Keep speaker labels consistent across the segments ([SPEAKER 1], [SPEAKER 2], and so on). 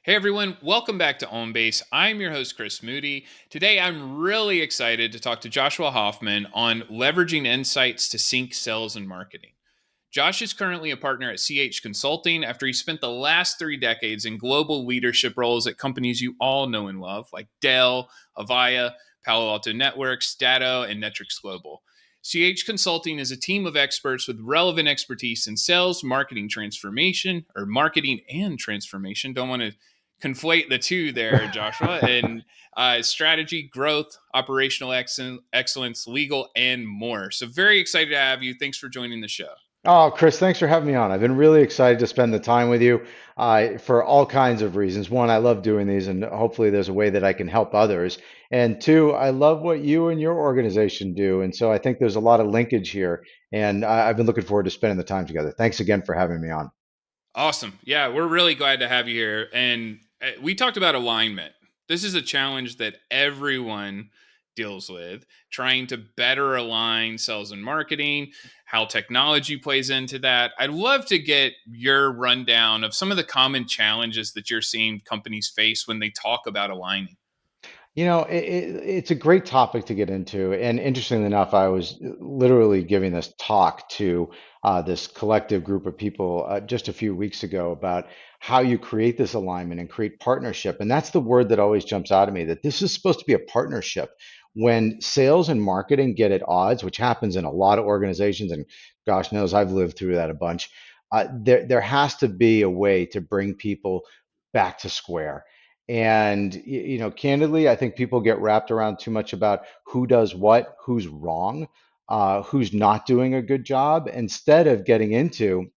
[SPEAKER 1] Hey everyone, welcome back to OnBase. I'm your host, Chris Moody. Today I'm really excited to talk to Joshua Hoffman on leveraging insights to sync sales and marketing. Josh is currently a partner at CH Consulting after he spent the last 3 decades in global leadership roles at companies you all know and love, like Dell, Avaya, Palo Alto Networks, Datto, and Netrix Global. CH Consulting is a team of experts with relevant expertise in sales, marketing transformation, or marketing and transformation. Don't want to conflate the two there, Joshua, and strategy, growth, operational excellence, legal, and more. So, very excited to have you. Thanks for joining the show.
[SPEAKER 2] Oh, Chris, thanks for having me on. I've been really excited to spend the time with you for all kinds of reasons. One, I love doing these, and hopefully there's a way that I can help others. And two, I love what you and your organization do. And so I think there's a lot of linkage here. And I've been looking forward to spending the time together. Thanks again for having me on.
[SPEAKER 1] Awesome. Yeah, we're really glad to have you here. And we talked about alignment. This is a challenge that everyone deals with, trying to better align sales and marketing, how technology plays into that. I'd love to get your rundown of some of the common challenges that you're seeing companies face when they talk about aligning.
[SPEAKER 2] It's a great topic to get into. And interestingly enough, I was literally giving this talk to this collective group of people just a few weeks ago about how you create this alignment and create partnership. And that's the word that always jumps out at me, that this is supposed to be a partnership. When sales and marketing get at odds, which happens in a lot of organizations, and gosh knows I've lived through that a bunch, there has to be a way to bring people back to square. And candidly, I think people get wrapped around too much about who does what, who's wrong, who's not doing a good job, instead of getting into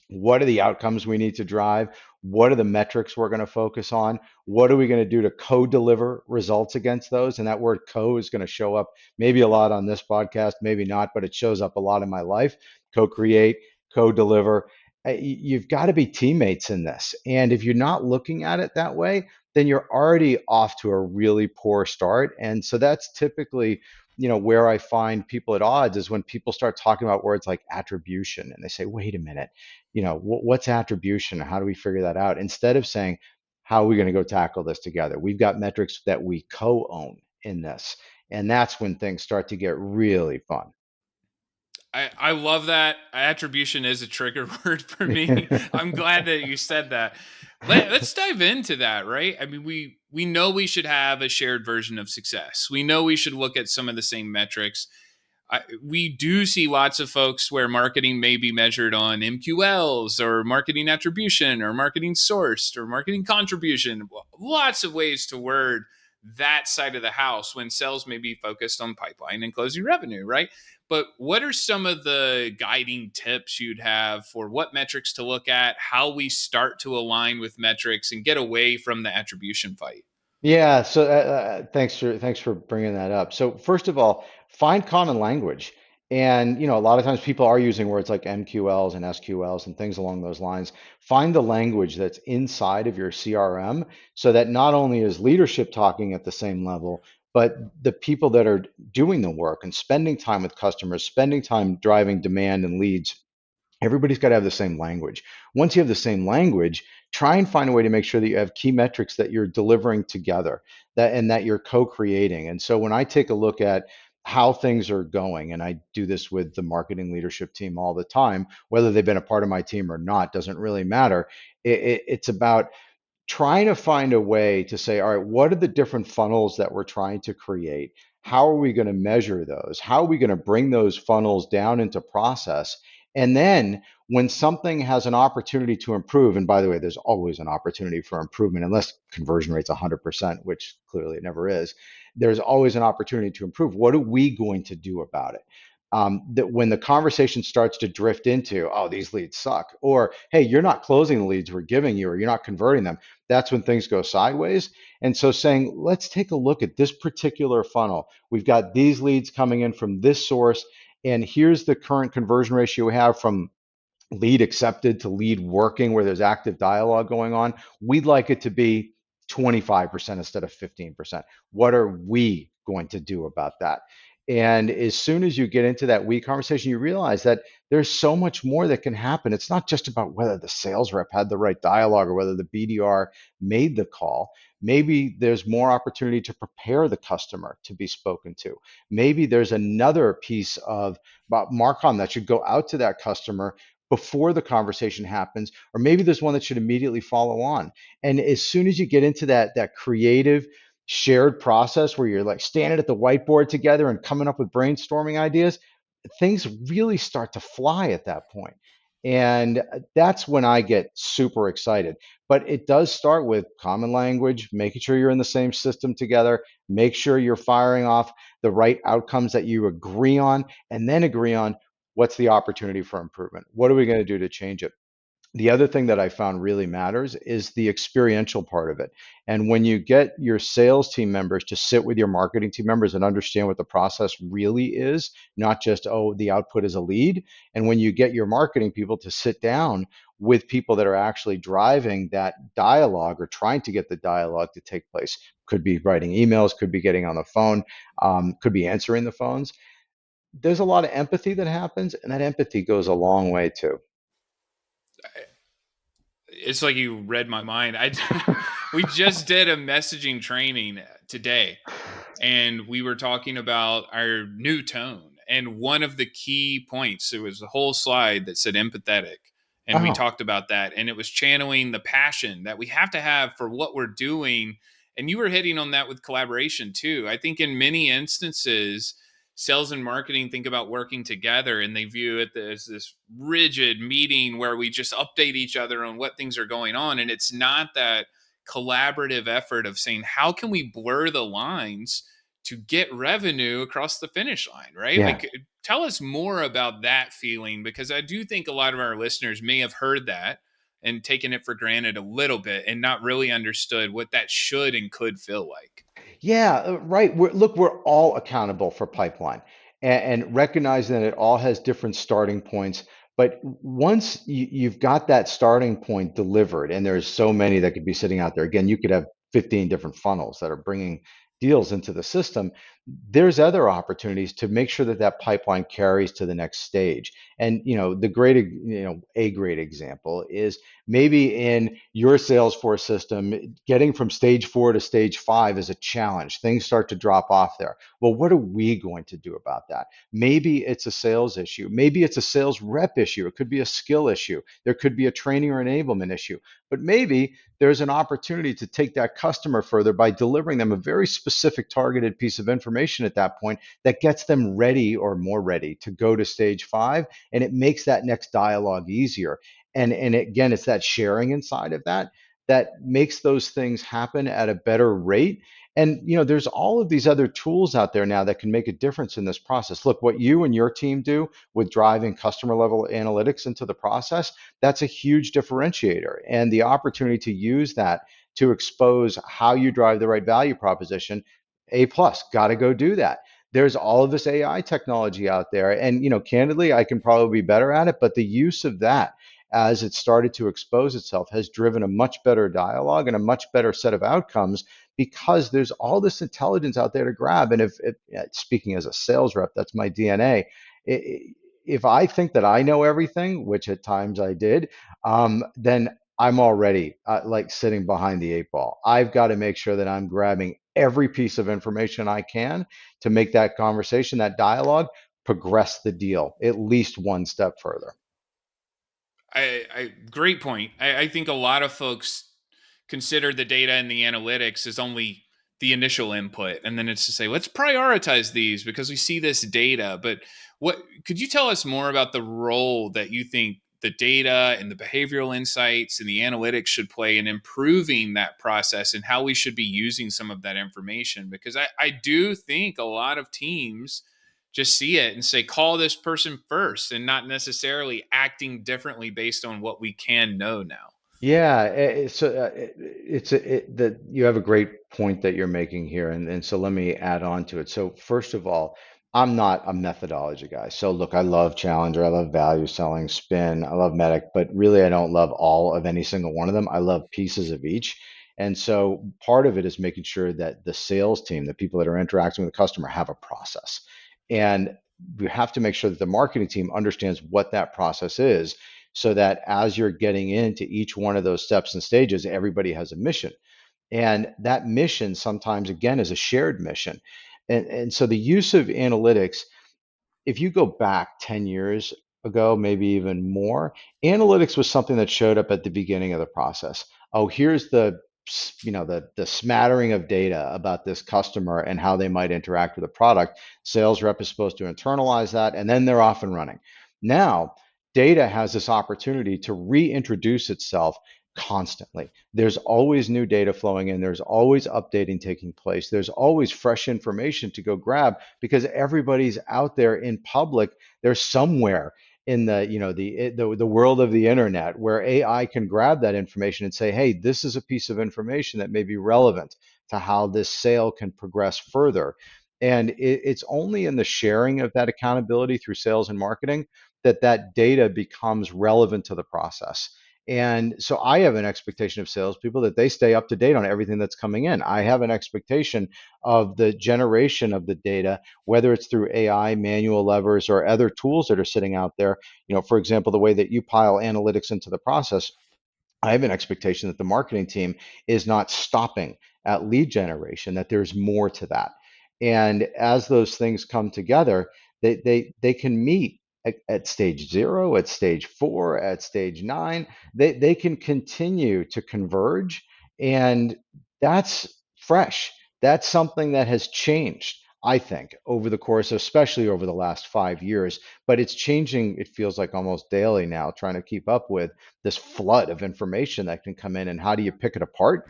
[SPEAKER 2] what are the outcomes we need to drive, what are the metrics we're going to focus on, what are we going to do to co-deliver results against those. And that word co is going to show up maybe a lot on this podcast, maybe not, but it shows up a lot in my life. Co-create, co-deliver. You've got to be teammates in this. And if you're not looking at it that way, then you're already off to a really poor start. And so that's typically, where I find people at odds is when people start talking about words like attribution and they say, wait a minute, what's attribution? How do we figure that out? Instead of saying, how are we going to go tackle this together? We've got metrics that we co-own in this. And that's when things start to get really fun.
[SPEAKER 1] I love that. Attribution is a trigger word for me. I'm glad that you said that. Let's dive into that, right? I mean, we know we should have a shared version of success. We know we should look at some of the same metrics. We do see lots of folks where marketing may be measured on MQLs or marketing attribution or marketing sourced or marketing contribution. Lots of ways to word that side of the house when sales may be focused on pipeline and closing revenue, right? But what are some of the guiding tips you'd have for what metrics to look at, how we start to align with metrics and get away from the attribution fight?
[SPEAKER 2] Yeah, so thanks for bringing that up. So first of all, find common language. And a lot of times people are using words like MQLs and SQLs and things along those lines. Find the language that's inside of your CRM so that not only is leadership talking at the same level, but the people that are doing the work and spending time with customers, spending time driving demand and leads, everybody's got to have the same language. Once you have the same language, try and find a way to make sure that you have key metrics that you're delivering together, that you're co-creating. And so when I take a look at how things are going, and I do this with the marketing leadership team all the time, whether they've been a part of my team or not, doesn't really matter. It's about trying to find a way to say, all right, what are the different funnels that we're trying to create? How are we going to measure those? How are we going to bring those funnels down into process? And then when something has an opportunity to improve, and by the way, there's always an opportunity for improvement, unless conversion rate's 100%, which clearly it never is, there's always an opportunity to improve. What are we going to do about it? That when the conversation starts to drift into, oh, these leads suck, or hey, you're not closing the leads we're giving you, or you're not converting them, that's when things go sideways. And so saying, let's take a look at this particular funnel. We've got these leads coming in from this source, and here's the current conversion ratio we have from lead accepted to lead working where there's active dialogue going on. We'd like it to be 25% instead of 15%. What are we going to do about that? And as soon as you get into that we conversation, you realize that there's so much more that can happen. It's not just about whether the sales rep had the right dialogue or whether the BDR made the call. Maybe there's more opportunity to prepare the customer to be spoken to. Maybe there's another piece of Marcom that should go out to that customer before the conversation happens, or maybe there's one that should immediately follow on. And as soon as you get into that creative shared process where you're like standing at the whiteboard together and coming up with brainstorming ideas, things really start to fly at that point. And that's when I get super excited. But it does start with common language, making sure you're in the same system together, make sure you're firing off the right outcomes that you agree on, and then agree on what's the opportunity for improvement. What are we going to do to change it? The other thing that I found really matters is the experiential part of it. And when you get your sales team members to sit with your marketing team members and understand what the process really is, not just, oh, the output is a lead. And when you get your marketing people to sit down with people that are actually driving that dialogue or trying to get the dialogue to take place, could be writing emails, could be getting on the phone, could be answering the phones. There's a lot of empathy that happens, and that empathy goes a long way too.
[SPEAKER 1] It's like you read my mind. We just did a messaging training today, and we were talking about our new tone. And one of the key points, it was a whole slide that said empathetic. And we
[SPEAKER 2] Oh,
[SPEAKER 1] talked about that. And it was channeling the passion that we have to have for what we're doing. And you were hitting on that with collaboration too. I think in many instances, sales and marketing think about working together and they view it as this rigid meeting where we just update each other on what things are going on. And it's not that collaborative effort of saying, how can we blur the lines to get revenue across the finish line, right?
[SPEAKER 2] yeah.
[SPEAKER 1] Like, tell us more about that feeling, because I do think a lot of our listeners may have heard that and taken it for granted a little bit and not really understood what that should and could feel like.
[SPEAKER 2] Yeah, right. Look, we're all accountable for pipeline and recognizing that it all has different starting points. But once you've got that starting point delivered, and there's so many that could be sitting out there, again, you could have 15 different funnels that are bringing deals into the system. There's other opportunities to make sure that that pipeline carries to the next stage. And, the a great example is maybe in your Salesforce system, getting from stage 4 to stage 5 is a challenge. Things start to drop off there. Well, what are we going to do about that? Maybe it's a sales issue. Maybe it's a sales rep issue. It could be a skill issue. There could be a training or enablement issue. But maybe there's an opportunity to take that customer further by delivering them a very specific targeted piece of information at that point that gets them ready or more ready to go to stage 5. And it makes that next dialogue easier. And again, it's that sharing inside of that that makes those things happen at a better rate. And there's all of these other tools out there now that can make a difference in this process. Look, what you and your team do with driving customer level analytics into the process, that's a huge differentiator. And the opportunity to use that to expose how you drive the right value proposition, A plus, got to go do that. There's all of this AI technology out there. And candidly, I can probably be better at it, but the use of that as it started to expose itself has driven a much better dialogue and a much better set of outcomes because there's all this intelligence out there to grab. And speaking as a sales rep, that's my DNA. If I think that I know everything, which at times I did, then I'm already like sitting behind the 8 ball. I've got to make sure that I'm grabbing every piece of information I can to make that conversation, that dialogue, progress the deal at least one step further.
[SPEAKER 1] Great point. I think a lot of folks consider the data and the analytics as only the initial input, and then it's to say, let's prioritize these because we see this data. But what could you tell us more about the role that you think the data and the behavioral insights and the analytics should play in improving that process and how we should be using some of that information? Because I do think a lot of teams just see it and say, call this person first, and not necessarily acting differently based on what we can know now.
[SPEAKER 2] Yeah, that you have a great point that you're making here, and so let me add on to it. So first of all, I'm not a methodology guy. So look, I love Challenger, I love value selling, spin, I love Medic, but really I don't love all of any single one of them. I love pieces of each. And so part of it is making sure that the sales team, the people that are interacting with the customer, have a process. And we have to make sure that the marketing team understands what that process is, so that as you're getting into each one of those steps and stages, everybody has a mission. And that mission sometimes, again, is a shared mission. And so the use of analytics, if you go back 10 years ago, maybe even more, analytics was something that showed up at the beginning of the process. Oh, here's the smattering of data about this customer and how they might interact with the product. Sales rep is supposed to internalize that, and then they're off and running. Now, data has this opportunity to reintroduce itself constantly. There's always new data flowing in, there's always updating taking place, there's always fresh information to go grab, because everybody's out there in public. There's somewhere in the world of the internet where AI can grab that information and say, hey, this is a piece of information that may be relevant to how this sale can progress further. And it's only in the sharing of that accountability through sales and marketing that that data becomes relevant to the process. And so I have an expectation of salespeople that they stay up to date on everything that's coming in. I have an expectation of the generation of the data, whether it's through AI, manual levers, or other tools that are sitting out there. For example, the way that you pile analytics into the process, I have an expectation that the marketing team is not stopping at lead generation, that there's more to that. And as those things come together, they can meet at stage 0, at stage 4, at stage 9. They can continue to converge. And that's fresh. That's something that has changed, I think, over the course, especially over the last 5 years. But it's changing, it feels like almost daily now, trying to keep up with this flood of information that can come in, and how do you pick it apart,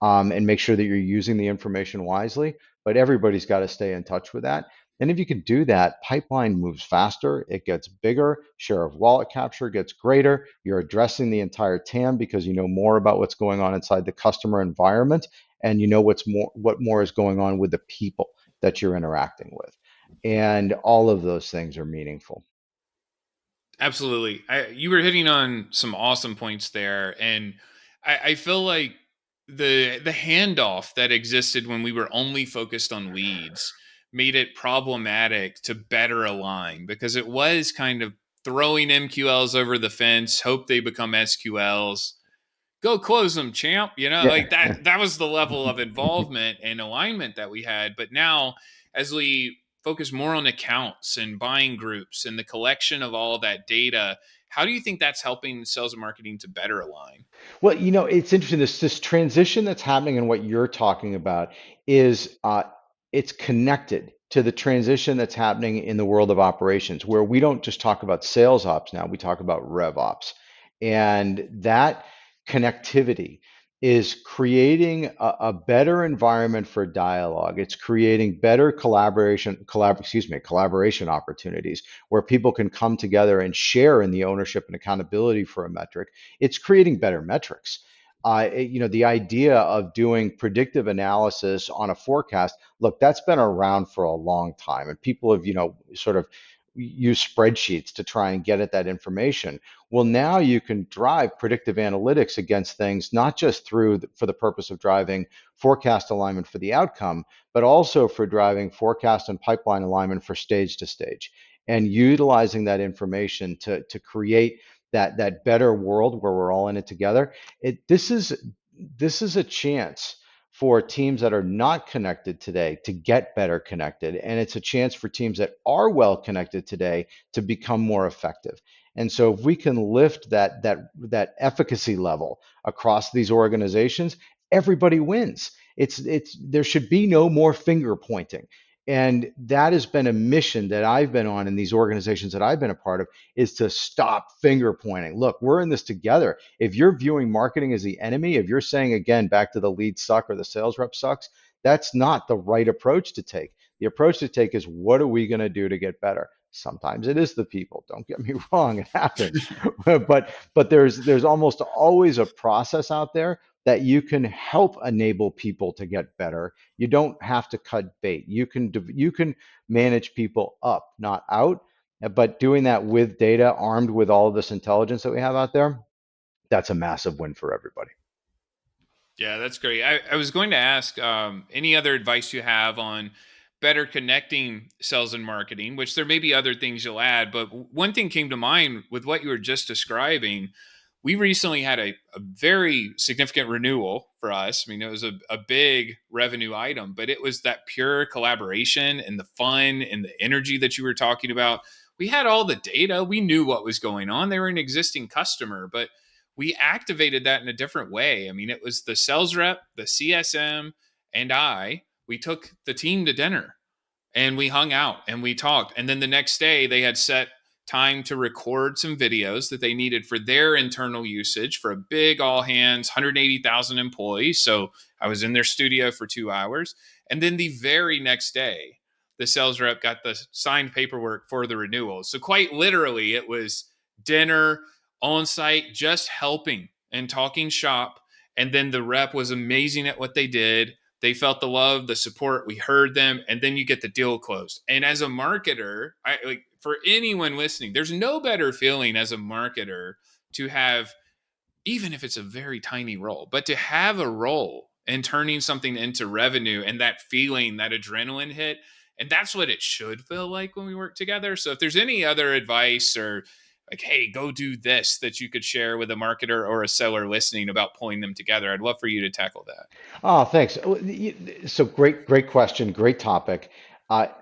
[SPEAKER 2] and make sure that you're using the information wisely. But everybody's got to stay in touch with that. And if you can do that, pipeline moves faster, it gets bigger, share of wallet capture gets greater, you're addressing the entire TAM because you know more about what's going on inside the customer environment, and you know what more is going on with the people that you're interacting with. And all of those things are meaningful.
[SPEAKER 1] Absolutely. You were hitting on some awesome points there, and I feel like the handoff that existed when we were only focused on leads made it problematic to better align, because it was kind of throwing MQLs over the fence, hope they become SQLs, go close them, champ. Like
[SPEAKER 2] Yeah.
[SPEAKER 1] that was the level of involvement and alignment that we had. But now, as we focus more on accounts and buying groups and the collection of all that data, how do you think that's helping sales and marketing to better align?
[SPEAKER 2] Well, it's interesting. This transition that's happening and what you're talking about is it's connected to the transition that's happening in the world of operations, where we don't just talk about sales ops now, we talk about rev ops. And that connectivity is creating a better environment for dialogue. It's creating better collaboration opportunities where people can come together and share in the ownership and accountability for a metric. It's creating better metrics. The idea of doing predictive analysis on a forecast, look, that's been around for a long time, and people have, sort of use spreadsheets to try and get at that information. Well, now you can drive predictive analytics against things, not just for the purpose of driving forecast alignment for the outcome, but also for driving forecast and pipeline alignment for stage to stage, and utilizing that information to create that better world where we're all in it together. This is a chance for teams that are not connected today to get better connected, and it's a chance for teams that are well connected today to become more effective. And so if we can lift that efficacy level across these organizations, everybody wins. It's there should be no more finger pointing. And that has been a mission that I've been on in these organizations that I've been a part of, is to stop finger pointing. Look, we're in this together. If you're viewing marketing as the enemy, if you're saying, again, back to the lead suck or the sales rep sucks, that's not the right approach to take. The approach to take is, what are we going to do to get better? Sometimes it is the people. Don't get me wrong, it happens. but there's almost always a process out there that you can help enable people to get better. You don't have to cut bait. You can manage people up, not out. But doing that with data, armed with all of this intelligence that we have out there, that's a massive win for everybody.
[SPEAKER 1] Yeah, that's great. I was going to ask any other advice you have on better connecting sales and marketing, which there may be other things you'll add. But one thing came to mind with what you were just describing. We recently had a very significant renewal for us. I mean, it was a big revenue item, but it was that pure collaboration and the fun and the energy that you were talking about. We had all the data, we knew what was going on. They were an existing customer, but we activated that in a different way. I mean, it was the sales rep, the CSM, and we took the team to dinner and we hung out and we talked. And then the next day, they had set time to record some videos that they needed for their internal usage for a big all hands, 180,000 employees. So I was in their studio for 2 hours. And then the very next day, the sales rep got the signed paperwork for the renewal. So quite literally, it was dinner on site, just helping and talking shop. And then the rep was amazing at what they did. They felt the love, the support. We heard them, and then you get the deal closed. And as a marketer, I like for anyone listening, there's no better feeling as a marketer to have, even if it's a very tiny role, but to have a role in turning something into revenue and that feeling, that adrenaline hit. And that's what it should feel like when we work together. So if there's any other advice or like, hey, go do this that you could share with a marketer or a seller listening about pulling them together, I'd love for you to tackle that.
[SPEAKER 2] Oh, thanks. So great question, great topic.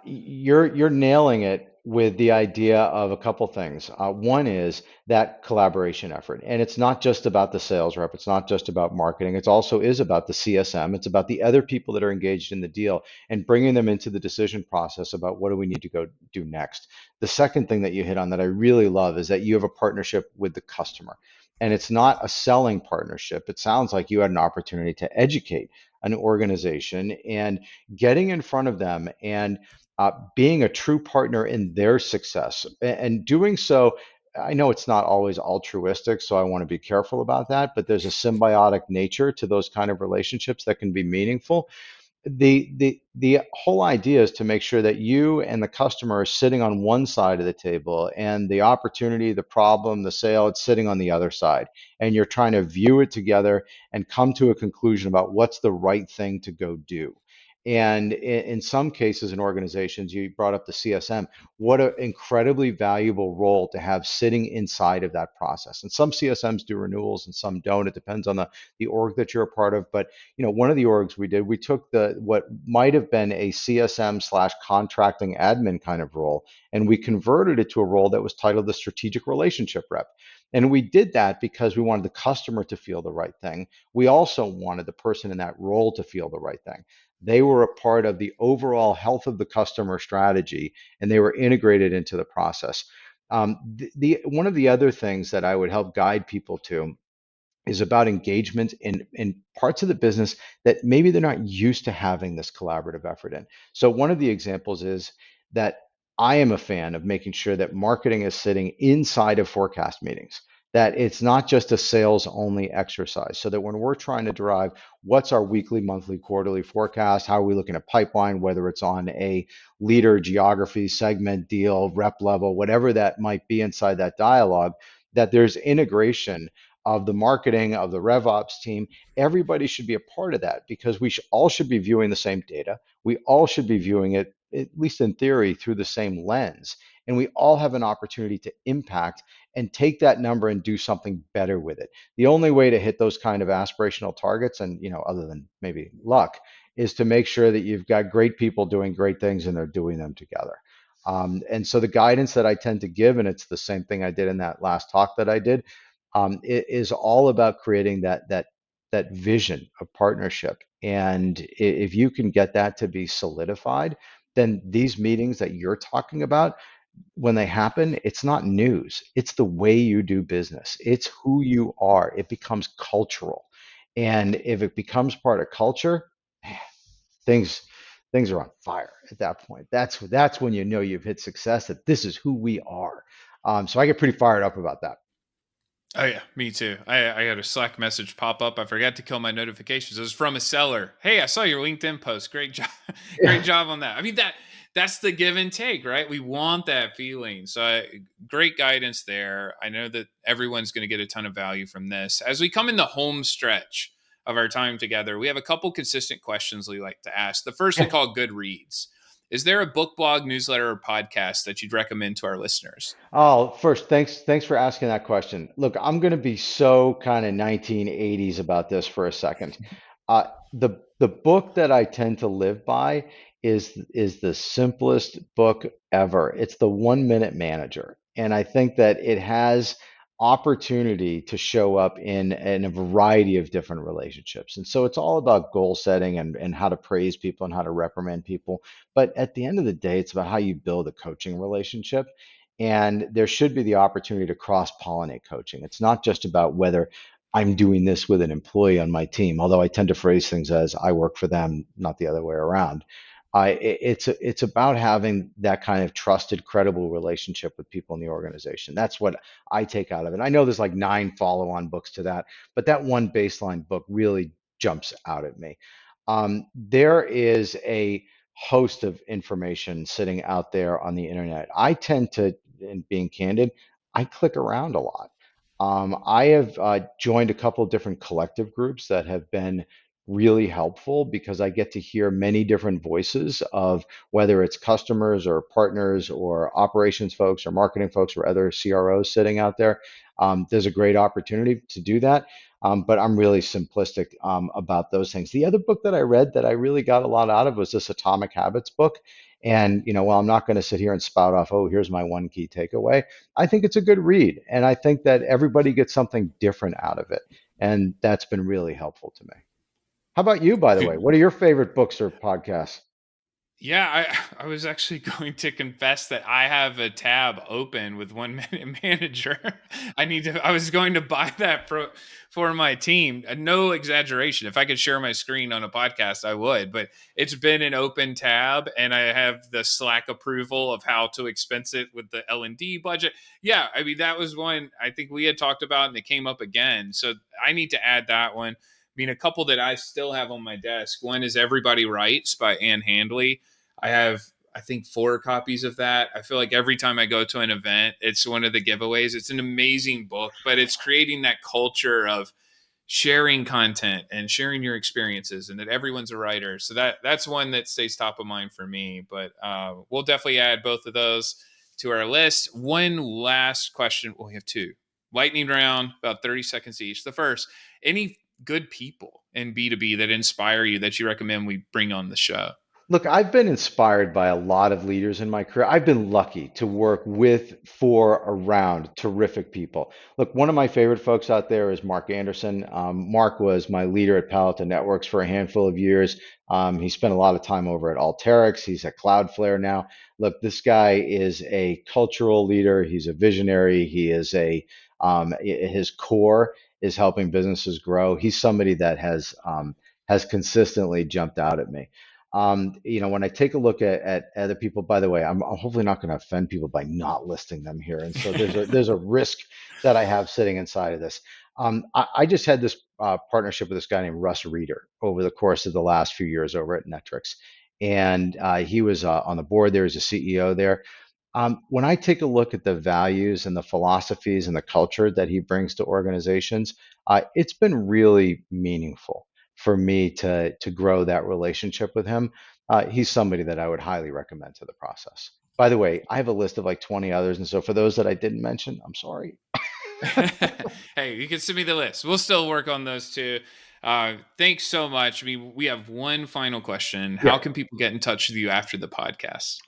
[SPEAKER 2] You're nailing it with the idea of a couple things. One is that collaboration effort, and it's not just about the sales rep. It's not just about marketing. It also is about the CSM. It's about the other people that are engaged in the deal and bringing them into the decision process about what do we need to go do next. The second thing that you hit on that I really love is that you have a partnership with the customer. And it's not a selling partnership. It sounds like you had an opportunity to educate an organization and getting in front of them and being a true partner in their success and doing so. I know it's not always altruistic, so I want to be careful about that, but there's a symbiotic nature to those kind of relationships that can be meaningful. The whole idea is to make sure that you and the customer are sitting on one side of the table and the opportunity, the problem, the sale, it's sitting on the other side. And you're trying to view it together and come to a conclusion about what's the right thing to go do. And in some cases in organizations, you brought up the CSM, what an incredibly valuable role to have sitting inside of that process. And some CSMs do renewals and some don't. It depends on the org that you're a part of. But one of the orgs we did, we took the what might have been a CSM slash contracting admin kind of role, and we converted it to a role that was titled the strategic relationship rep. And we did that because we wanted the customer to feel the right thing. We also wanted the person in that role to feel the right thing. They were a part of the overall health of the customer strategy, and they were integrated into the process. The one of the other things that I would help guide people to is about engagement in parts of the business that maybe they're not used to having this collaborative effort in. So one of the examples is that I am a fan of making sure that marketing is sitting inside of forecast meetings, that it's not just a sales only exercise. So that when we're trying to derive what's our weekly, monthly, quarterly forecast, how are we looking at pipeline, whether it's on a leader, geography, segment, deal, rep level, whatever that might be inside that dialogue, that there's integration of the marketing, of the RevOps team. Everybody should be a part of that because we all should be viewing the same data. We all should be viewing it, at least in theory, through the same lens. And we all have an opportunity to impact and take that number and do something better with it. The only way to hit those kind of aspirational targets, and other than maybe luck, is to make sure that you've got great people doing great things and they're doing them together. And so the guidance that I tend to give, and it's the same thing I did in that last talk that I did, it is all about creating that vision of partnership. And if you can get that to be solidified, then these meetings that you're talking about, when they happen, it's not news. It's the way you do business. It's who you are. It becomes cultural. And if it becomes part of culture, things things are on fire at that point. That's when you know you've hit success, that this is who we are. So I get pretty fired up about that.
[SPEAKER 1] Oh yeah, me too. I had a Slack message pop up. I forgot to kill my notifications. It was from a seller. Hey, I saw your LinkedIn post. Great job. Great job on that. I mean that's the give and take, right? We want that feeling. So great guidance there. I know that everyone's going to get a ton of value from this. As we come in the home stretch of our time together, we have a couple consistent questions we like to ask. The first we
[SPEAKER 2] Yeah.
[SPEAKER 1] call good reads. Is there a book, blog, newsletter, or podcast that you'd recommend to our listeners?
[SPEAKER 2] Oh, first, thanks for asking that question. Look, I'm going to be so kind of 1980s about this for a second. The book that I tend to live by is the simplest book ever. It's the 1 Minute Manager, and I think that it has opportunity to show up in a variety of different relationships. And so it's all about goal setting and how to praise people and how to reprimand people. But at the end of the day, it's about how you build a coaching relationship. And there should be the opportunity to cross pollinate coaching. It's not just about whether I'm doing this with an employee on my team, although I tend to phrase things as I work for them, not the other way around. It's about having that kind of trusted, credible relationship with people in the organization. That's what I take out of it. I know there's like 9 follow-on books to that, but that one baseline book really jumps out at me. There is a host of information sitting out there on the internet. I tend to, in being candid, I click around a lot. I have joined a couple of different collective groups that have been really helpful because I get to hear many different voices of whether it's customers or partners or operations folks or marketing folks or other CROs sitting out there. There's a great opportunity to do that. But I'm really simplistic about those things. The other book that I read that I really got a lot out of was this Atomic Habits book. And, while I'm not going to sit here and spout off, oh, here's my one key takeaway, I think it's a good read. And I think that everybody gets something different out of it. And that's been really helpful to me. How about you, by the way? What are your favorite books or podcasts?
[SPEAKER 1] Yeah, I was actually going to confess that I have a tab open with 1 Minute Manager. I was going to buy that for my team. No exaggeration. If I could share my screen on a podcast, I would, but it's been an open tab and I have the Slack approval of how to expense it with the L&D budget. Yeah, I mean that was one I think we had talked about and it came up again. So I need to add that one. I mean, a couple that I still have on my desk. One is Everybody Writes by Ann Handley. I have, I think, 4 copies of that. I feel like every time I go to an event, it's one of the giveaways. It's an amazing book, but it's creating that culture of sharing content and sharing your experiences and that everyone's a writer. So that's one that stays top of mind for me. But we'll definitely add both of those to our list. One last question. Well, we have two. Lightning round, about 30 seconds each. The first, any good people in B2B that inspire you that you recommend we bring on the show?
[SPEAKER 2] Look, I've been inspired by a lot of leaders in my career. I've been lucky to work with, for, around terrific people. Look, one of my favorite folks out there is Mark Anderson. Mark was my leader at Palo Alto Networks for a handful of years. He spent a lot of time over at Alteryx. He's at Cloudflare now. Look, this guy is a cultural leader. He's a visionary. His core is helping businesses grow. He's somebody that has consistently jumped out at me. When I take a look at other people, by the way, I'm hopefully not going to offend people by not listing them here. And so there's a risk that I have sitting inside of this. I just had this partnership with this guy named Russ Reeder over the course of the last few years over at Netrix. And he was on the board there as a CEO there. When I take a look at the values and the philosophies and the culture that he brings to organizations, it's been really meaningful for me to grow that relationship with him. He's somebody that I would highly recommend to the process. By the way, I have a list of like 20 others, and so for those that I didn't mention, I'm sorry.
[SPEAKER 1] Hey, you can send me the list. We'll still work on those too. Thanks so much. I mean, we have one final question.
[SPEAKER 2] Yeah.
[SPEAKER 1] How can people get in touch with you after the podcast?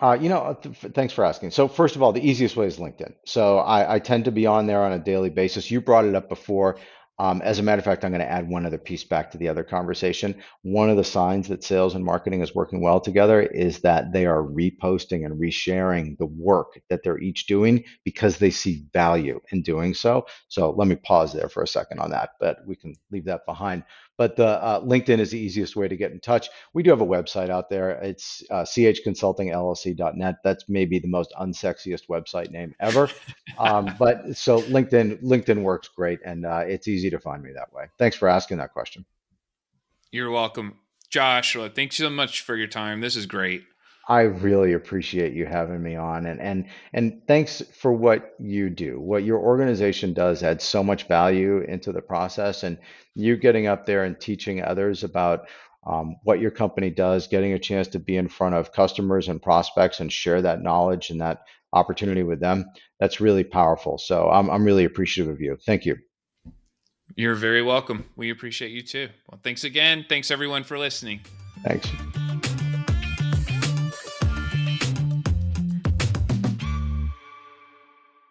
[SPEAKER 2] Thanks for asking. So first of all, the easiest way is LinkedIn. So I tend to be on there on a daily basis. You brought it up before. As a matter of fact, I'm going to add one other piece back to the other conversation. One of the signs that sales and marketing is working well together is that they are reposting and resharing the work that they're each doing because they see value in doing so. So let me pause there for a second on that, but we can leave that behind. But the LinkedIn is the easiest way to get in touch. We do have a website out there. It's chconsultingllc.net. That's maybe the most unsexiest website name ever. But so LinkedIn works great, and it's easy to find me that way. Thanks for asking that question.
[SPEAKER 1] You're welcome. Joshua, thanks so much for your time. This is great.
[SPEAKER 2] I really appreciate you having me on, and thanks for what you do. What your organization does adds so much value into the process, and you getting up there and teaching others about what your company does, getting a chance to be in front of customers and prospects and share that knowledge and that opportunity with them. That's really powerful. So I'm really appreciative of you. Thank you.
[SPEAKER 1] You're very welcome. We appreciate you too. Well, thanks again. Thanks everyone for listening.
[SPEAKER 2] Thanks.